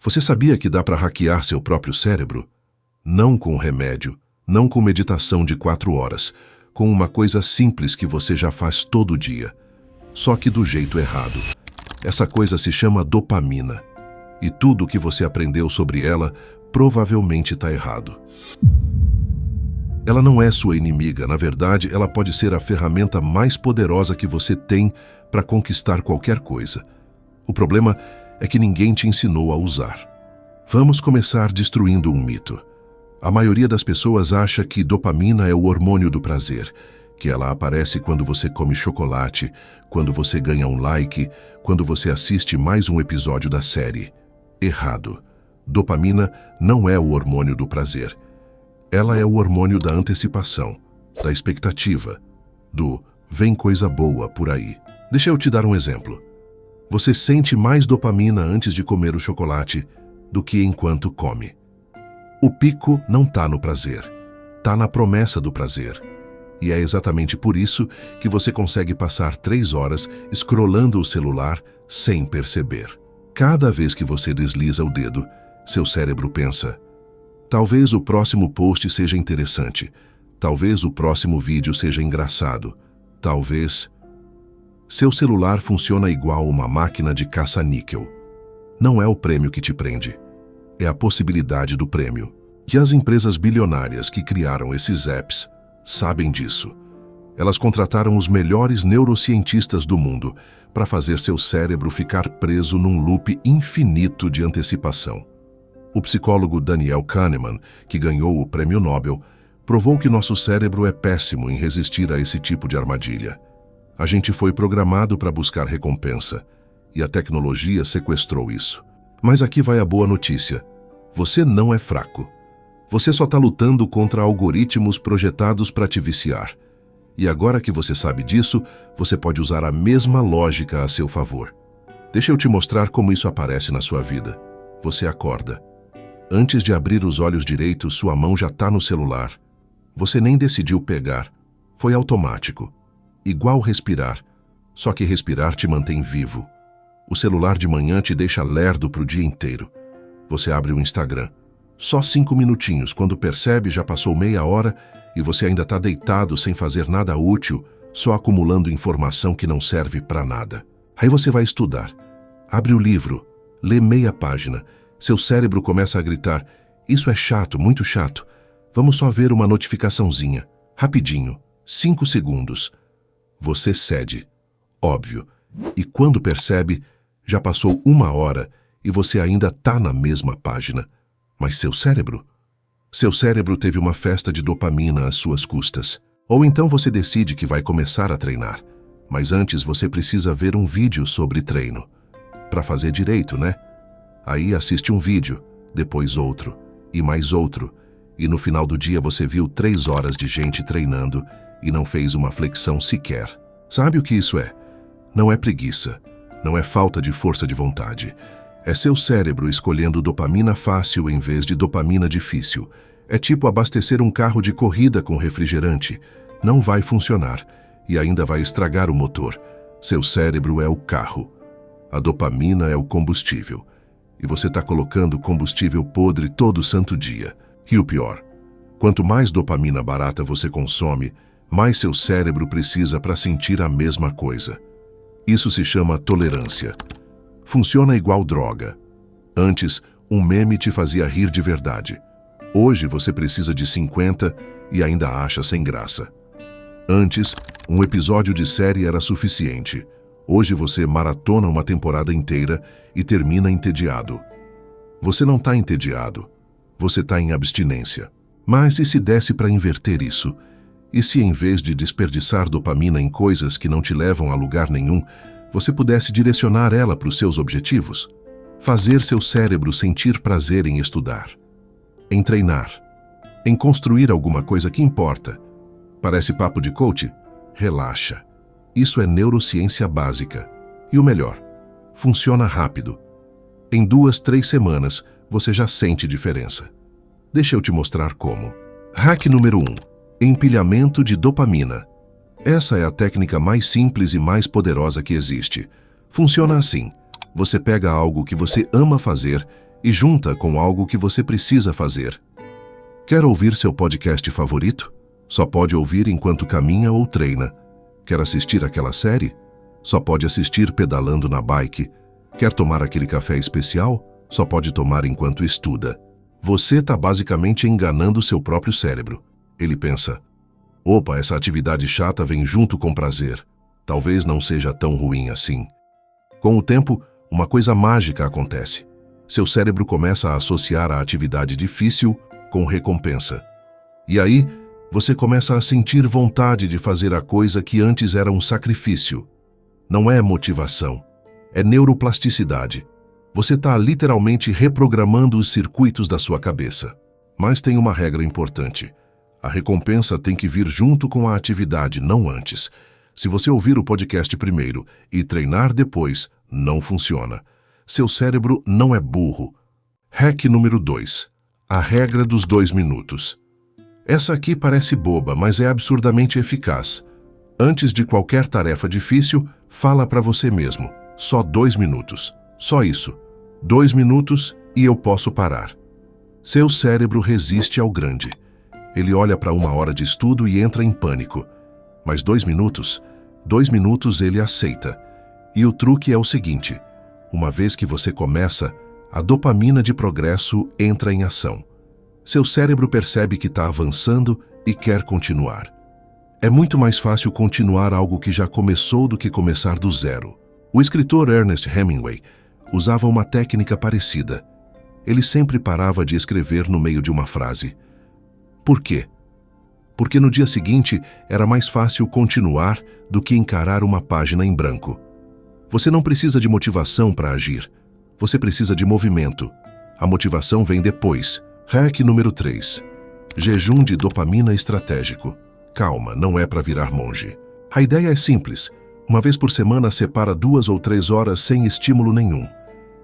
Você sabia que dá para hackear seu próprio cérebro? Não com remédio, não com meditação de 4 horas, com uma coisa simples que você já faz todo dia. Só que do jeito errado. Essa coisa se chama dopamina. E tudo o que você aprendeu sobre ela provavelmente está errado. Ela não é sua inimiga, na verdade, ela pode ser a ferramenta mais poderosa que você tem para conquistar qualquer coisa. O problema é que ninguém te ensinou a usar. Vamos começar destruindo um mito. A maioria das pessoas acha que dopamina é o hormônio do prazer, que ela aparece quando você come chocolate, quando você ganha um like, quando você assiste mais um episódio da série. Errado. Dopamina não é o hormônio do prazer. Ela é o hormônio da antecipação, da expectativa, do vem coisa boa por aí. Deixa eu te dar um exemplo. Você sente mais dopamina antes de comer o chocolate do que enquanto come. O pico não está no prazer, está na promessa do prazer. E é exatamente por isso que você consegue passar 3 horas scrollando o celular sem perceber. Cada vez que você desliza o dedo, seu cérebro pensa: talvez o próximo post seja interessante, talvez o próximo vídeo seja engraçado, talvez... Seu celular funciona igual uma máquina de caça-níquel. Não é o prêmio que te prende, é a possibilidade do prêmio. E as empresas bilionárias que criaram esses apps sabem disso. Elas contrataram os melhores neurocientistas do mundo para fazer seu cérebro ficar preso num loop infinito de antecipação. O psicólogo Daniel Kahneman, que ganhou o prêmio Nobel, provou que nosso cérebro é péssimo em resistir a esse tipo de armadilha. A gente foi programado para buscar recompensa, e a tecnologia sequestrou isso. Mas aqui vai a boa notícia. Você não é fraco. Você só está lutando contra algoritmos projetados para te viciar. E agora que você sabe disso, você pode usar a mesma lógica a seu favor. Deixa eu te mostrar como isso aparece na sua vida. Você acorda. Antes de abrir os olhos direitos, sua mão já está no celular. Você nem decidiu pegar. Foi automático. Igual respirar, só que respirar te mantém vivo. O celular de manhã te deixa lerdo para o dia inteiro. Você abre o Instagram. Só 5 minutinhos, quando percebe já passou meia hora e você ainda está deitado sem fazer nada útil, só acumulando informação que não serve para nada. Aí você vai estudar. Abre o livro, lê meia página. Seu cérebro começa a gritar: isso é chato, muito chato. Vamos só ver uma notificaçãozinha. Rapidinho, 5 segundos. Você cede, óbvio, e quando percebe, já passou 1 hora e você ainda está na mesma página. Mas seu cérebro? Seu cérebro teve uma festa de dopamina às suas custas. Ou então você decide que vai começar a treinar, mas antes você precisa ver um vídeo sobre treino. Para fazer direito, né? Aí assiste um vídeo, depois outro, e mais outro, e no final do dia você viu 3 horas de gente treinando e não fez uma flexão sequer. Sabe o que isso é? Não é preguiça, não é falta de força de vontade. É seu cérebro escolhendo dopamina fácil em vez de dopamina difícil. É tipo abastecer um carro de corrida com refrigerante. Não vai funcionar e ainda vai estragar o motor. Seu cérebro é o carro. A dopamina é o combustível. E você está colocando combustível podre todo santo dia. E o pior, quanto mais dopamina barata você consome, mais seu cérebro precisa para sentir a mesma coisa. Isso se chama tolerância. Funciona igual droga. Antes, um meme te fazia rir de verdade. Hoje você precisa de 50 e ainda acha sem graça. Antes, um episódio de série era suficiente. Hoje você maratona uma temporada inteira e termina entediado. Você não está entediado. Você está em abstinência. Mas e se desse para inverter isso? E se, em vez de desperdiçar dopamina em coisas que não te levam a lugar nenhum, você pudesse direcionar ela para os seus objetivos? Fazer seu cérebro sentir prazer em estudar, em treinar, em construir alguma coisa que importa. Parece papo de coach? Relaxa. Isso é neurociência básica. E o melhor, funciona rápido. Em 2, 3 semanas, você já sente diferença. Deixa eu te mostrar como. Hack número 1. Empilhamento de dopamina. Essa é a técnica mais simples e mais poderosa que existe. Funciona assim. Você pega algo que você ama fazer e junta com algo que você precisa fazer. Quer ouvir seu podcast favorito? Só pode ouvir enquanto caminha ou treina. Quer assistir aquela série? Só pode assistir pedalando na bike. Quer tomar aquele café especial? Só pode tomar enquanto estuda. Você está basicamente enganando seu próprio cérebro. Ele pensa: opa, essa atividade chata vem junto com prazer. Talvez não seja tão ruim assim. Com o tempo, uma coisa mágica acontece. Seu cérebro começa a associar a atividade difícil com recompensa. E aí, você começa a sentir vontade de fazer a coisa que antes era um sacrifício. Não é motivação, é neuroplasticidade. Você está literalmente reprogramando os circuitos da sua cabeça. Mas tem uma regra importante. A recompensa tem que vir junto com a atividade, não antes. Se você ouvir o podcast primeiro e treinar depois, não funciona. Seu cérebro não é burro. Hack número 2. A regra dos 2 minutos. Essa aqui parece boba, mas é absurdamente eficaz. Antes de qualquer tarefa difícil, fala para você mesmo. Só 2 minutos. Só isso. 2 minutos e eu posso parar. Seu cérebro resiste ao grande. Ele olha para 1 hora de estudo e entra em pânico. Mas 2 minutos? 2 minutos ele aceita. E o truque é o seguinte: uma vez que você começa, a dopamina de progresso entra em ação. Seu cérebro percebe que está avançando e quer continuar. É muito mais fácil continuar algo que já começou do que começar do zero. O escritor Ernest Hemingway usava uma técnica parecida. Ele sempre parava de escrever no meio de uma frase. Por quê? Porque no dia seguinte era mais fácil continuar do que encarar uma página em branco. Você não precisa de motivação para agir. Você precisa de movimento. A motivação vem depois. Hack número 3. Jejum de dopamina estratégico. Calma, não é para virar monge. A ideia é simples. Uma vez por semana separa 2 ou 3 horas sem estímulo nenhum.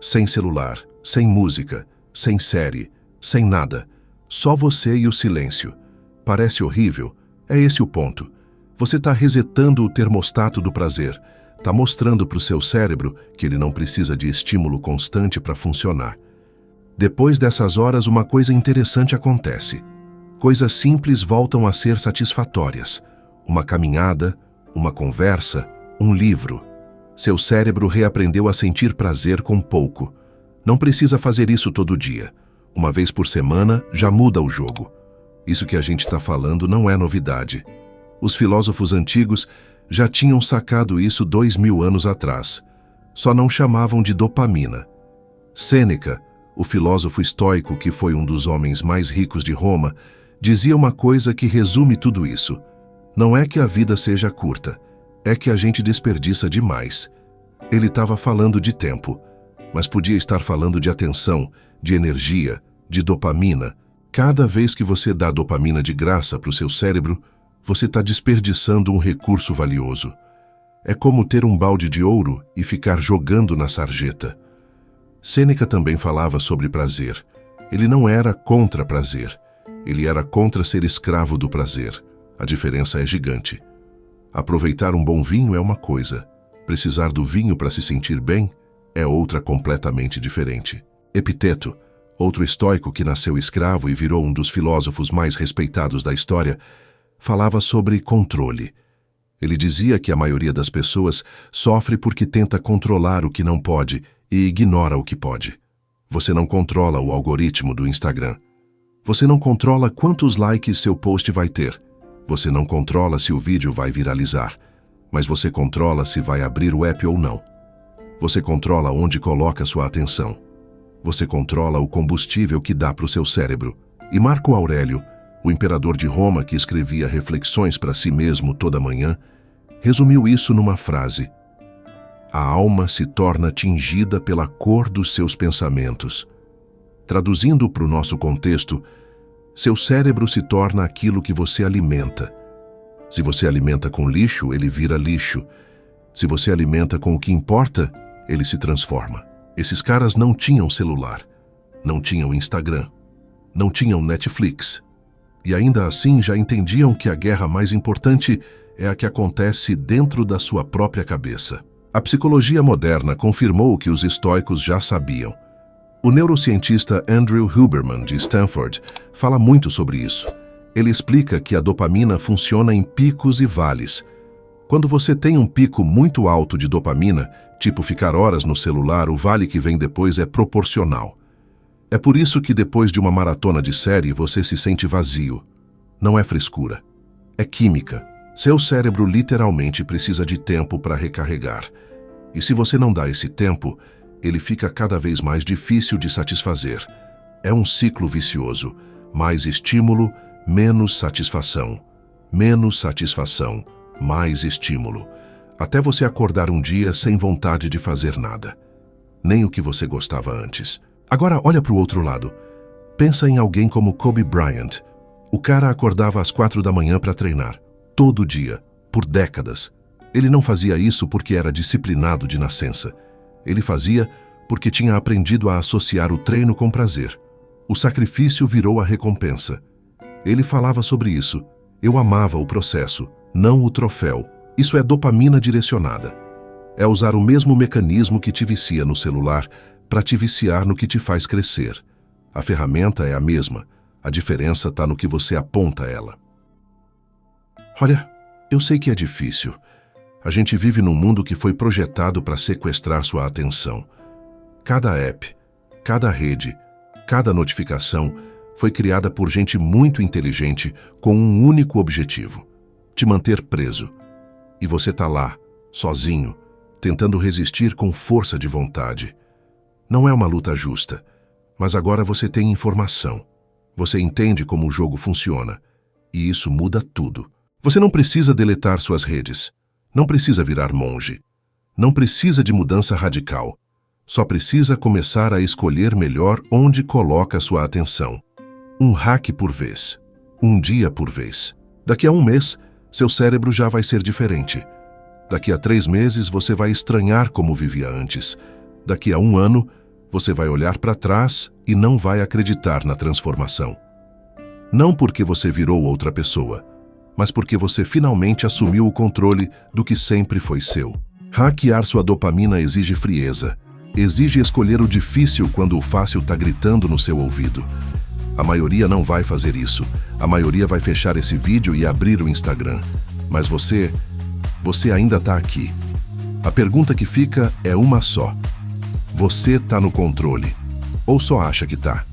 Sem celular, sem música, sem série, sem nada. Só você e o silêncio. Parece horrível? É esse o ponto. Você está resetando o termostato do prazer. Está mostrando para o seu cérebro que ele não precisa de estímulo constante para funcionar. Depois dessas horas, uma coisa interessante acontece. Coisas simples voltam a ser satisfatórias. Uma caminhada, uma conversa, um livro. Seu cérebro reaprendeu a sentir prazer com pouco. Não precisa fazer isso todo dia. Uma vez por semana já muda o jogo. Isso que a gente está falando não é novidade. Os filósofos antigos já tinham sacado isso 2000 anos atrás. Só não chamavam de dopamina. Sêneca, o filósofo estoico que foi um dos homens mais ricos de Roma, dizia uma coisa que resume tudo isso. Não é que a vida seja curta, é que a gente desperdiça demais. Ele estava falando de tempo, mas podia estar falando de atenção, de energia, de dopamina. Cada vez que você dá dopamina de graça para o seu cérebro, você está desperdiçando um recurso valioso. É como ter um balde de ouro e ficar jogando na sarjeta. Sêneca também falava sobre prazer. Ele não era contra prazer. Ele era contra ser escravo do prazer. A diferença é gigante. Aproveitar um bom vinho é uma coisa. Precisar do vinho para se sentir bem é outra completamente diferente. Epiteto, outro estoico que nasceu escravo e virou um dos filósofos mais respeitados da história, falava sobre controle. Ele dizia que a maioria das pessoas sofre porque tenta controlar o que não pode e ignora o que pode. Você não controla o algoritmo do Instagram. Você não controla quantos likes seu post vai ter. Você não controla se o vídeo vai viralizar. Mas você controla se vai abrir o app ou não. Você controla onde coloca sua atenção. Você controla o combustível que dá para o seu cérebro. E Marco Aurélio, o imperador de Roma que escrevia reflexões para si mesmo toda manhã, resumiu isso numa frase: a alma se torna tingida pela cor dos seus pensamentos. Traduzindo para o nosso contexto, seu cérebro se torna aquilo que você alimenta. Se você alimenta com lixo, ele vira lixo. Se você alimenta com o que importa, ele se transforma. Esses caras não tinham celular, não tinham Instagram, não tinham Netflix. E ainda assim já entendiam que a guerra mais importante é a que acontece dentro da sua própria cabeça. A psicologia moderna confirmou o que os estoicos já sabiam. O neurocientista Andrew Huberman, de Stanford, fala muito sobre isso. Ele explica que a dopamina funciona em picos e vales. Quando você tem um pico muito alto de dopamina, tipo ficar horas no celular, o vale que vem depois é proporcional. É por isso que depois de uma maratona de série você se sente vazio. Não é frescura. É química. Seu cérebro literalmente precisa de tempo para recarregar. E se você não dá esse tempo, ele fica cada vez mais difícil de satisfazer. É um ciclo vicioso. Mais estímulo, menos satisfação. Menos satisfação, mais estímulo. Até você acordar um dia sem vontade de fazer nada. Nem o que você gostava antes. Agora olha para o outro lado. Pensa em alguém como Kobe Bryant. O cara acordava às 4 da manhã para treinar. Todo dia, por décadas. Ele não fazia isso porque era disciplinado de nascença. Ele fazia porque tinha aprendido a associar o treino com prazer. O sacrifício virou a recompensa. Ele falava sobre isso. Eu amava o processo, não o troféu. Isso é dopamina direcionada. É usar o mesmo mecanismo que te vicia no celular para te viciar no que te faz crescer. A ferramenta é a mesma. A diferença está no que você aponta ela. Olha, eu sei que é difícil. A gente vive num mundo que foi projetado para sequestrar sua atenção. Cada app, cada rede, cada notificação foi criada por gente muito inteligente com um único objetivo: te manter preso. E você está lá, sozinho, tentando resistir com força de vontade. Não é uma luta justa, mas agora você tem informação. Você entende como o jogo funciona. E isso muda tudo. Você não precisa deletar suas redes. Não precisa virar monge. Não precisa de mudança radical. Só precisa começar a escolher melhor onde coloca sua atenção. Um hack por vez. Um dia por vez. Daqui a um mês, seu cérebro já vai ser diferente. Daqui a 3 meses, você vai estranhar como vivia antes. Daqui a 1 ano, você vai olhar para trás e não vai acreditar na transformação. Não porque você virou outra pessoa, mas porque você finalmente assumiu o controle do que sempre foi seu. Hackear sua dopamina exige frieza. Exige escolher o difícil quando o fácil está gritando no seu ouvido. A maioria não vai fazer isso. A maioria vai fechar esse vídeo e abrir o Instagram. Mas você ainda está aqui. A pergunta que fica é uma só. Você está no controle? Ou só acha que está?